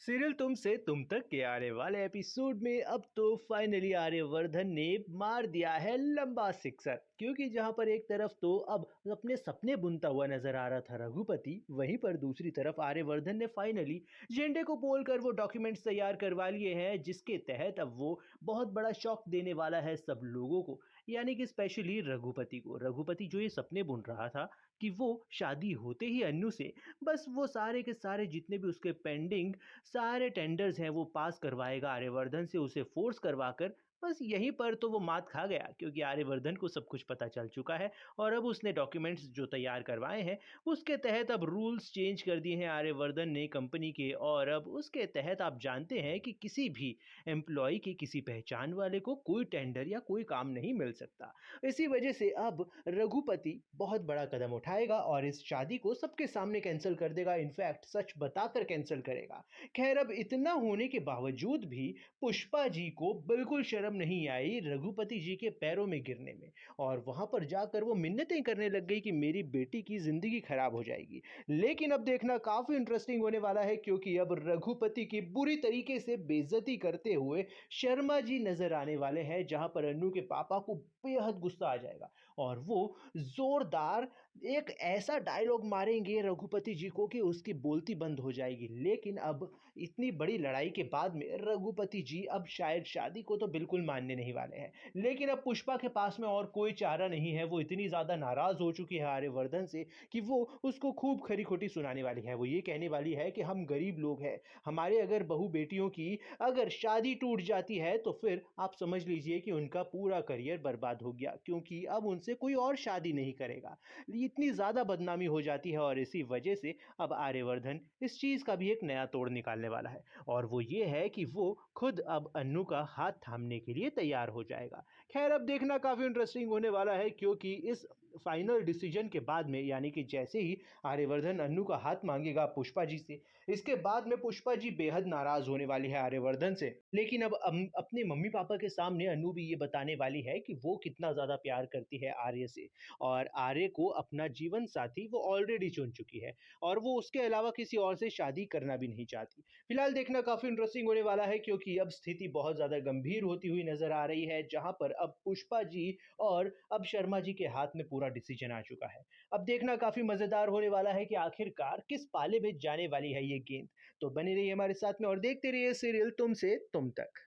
Serial तुमसे तुम तक के आने वाले एपिसोड में अब तो फाइनली आर्यवर्धन ने मार दिया है लंबा सिक्सर, क्योंकि जहां पर एक तरफ तो अब अपने सपने बुनता हुआ नजर आ रहा था रघुपति, वहीं पर दूसरी तरफ आर्यवर्धन ने फाइनली जेंडे को बोलकर वो डॉक्यूमेंट्स तैयार करवा लिए हैं, जिसके तहत अब वो बहुत बड़ा शॉक देने वाला है सब लोगों को। यानी कि स्पेशली रघुपति को, रघुपति जो ये सपने बुन रहा था कि वो शादी होते ही अन्नू से बस वो सारे के सारे जितने भी उसके पेंडिंग सारे टेंडर्स हैं वो पास करवाएगा आर्यवर्धन से, उसे फोर्स करवाकर। बस यहीं पर तो वो मात खा गया, क्योंकि आर्यवर्धन को सब कुछ पता चल चुका है और अब उसने डॉक्यूमेंट्स जो तैयार करवाए हैं उसके तहत अब रूल्स चेंज कर दिए हैं आर्यवर्धन ने कंपनी के, और अब उसके तहत आप जानते हैं कि किसी भी एम्प्लॉय के किसी पहचान वाले को कोई टेंडर या कोई काम नहीं मिल सकता। इसी वजह से अब रघुपति बहुत बड़ा कदम उठाएगा और इस शादी को सबके सामने कैंसिल कर देगा, इनफैक्ट सच बताकर कैंसिल करेगा। खैर, अब इतना होने के बावजूद भी पुष्पा जी को बिल्कुल शर्म नहीं आई रघुपति जी के पैरों में गिरने में, और वहां पर जाकर वो मिन्नतें करने लग गई कि मेरी बेटी की जिंदगी खराब हो जाएगी। लेकिन अब देखना काफी इंटरेस्टिंग होने वाला है, क्योंकि अब रघुपति की बुरी तरीके से बेइज्जती करते हुए शर्मा जी नजर आने वाले हैं, जहां पर अन्नू के पापा को बेहद गुस्सा आ जाएगा और वो जोरदार एक ऐसा डायलॉग मारेंगे रघुपति जी को कि उसकी बोलती बंद हो जाएगी। लेकिन अब इतनी बड़ी लड़ाई के बाद में रघुपति जी अब शायद शादी को तो बिल्कुल मानने नहीं वाले हैं। लेकिन अब पुष्पा के पास में और कोई चारा नहीं है, वो इतनी ज्यादा नाराज हो चुकी है आर्यवर्धन से कि वो उसको खूब खरी खोटी सुनाने वाली है। वो ये कहने वाली है कि हम गरीब लोग हैं, हमारे अगर बहू बेटियों की अगर शादी टूट जाती है तो फिर आप समझ लीजिए कि उनका पूरा करियर बर्बाद हो गया, क्योंकि अब उनसे कोई और शादी नहीं करेगा। इतनी ज्यादा बदनामी हो जाती है और इसी वजह से अब आर्यवर्धन इस चीज का भी एक नया तोड़ निकालने वाला है, और वो ये है कि वो खुद अब अन्नू का हाथ थामने के लिए तैयार हो जाएगा। खैर, अब देखना काफी इंटरेस्टिंग होने वाला है, क्योंकि इस फाइनल डिसीजन के बाद में, यानी कि जैसे ही आर्यवर्धन अन्नू का हाथ मांगेगा पुष्पा जी से, इसके बाद में पुष्पा जी बेहद नाराज होने वाली है आर्यवर्धन से। लेकिन अब अपने मम्मी पापा के सामने अन्नू भी ये बताने वाली है कि वो कितना ज्यादा प्यार करती है आर्य से, और आर्य को अपना जीवन साथी वो ऑलरेडी चुन चुकी है और वो उसके अलावा किसी और से शादी करना भी नहीं चाहती। फिलहाल देखना काफी इंटरेस्टिंग होने वाला है, क्योंकि अब स्थिति बहुत ज्यादा गंभीर होती हुई नजर आ रही है, जहां पर अब पुष्पा जी और अब शर्मा जी के हाथ में पूरा डिसीजन आ चुका है। अब देखना काफी मजेदार होने वाला है कि आखिरकार किस पाले में जाने वाली है ये गेंद। तो बने रहिए हमारे साथ में और देखते रहिए सीरियल तुमसे तुम तक।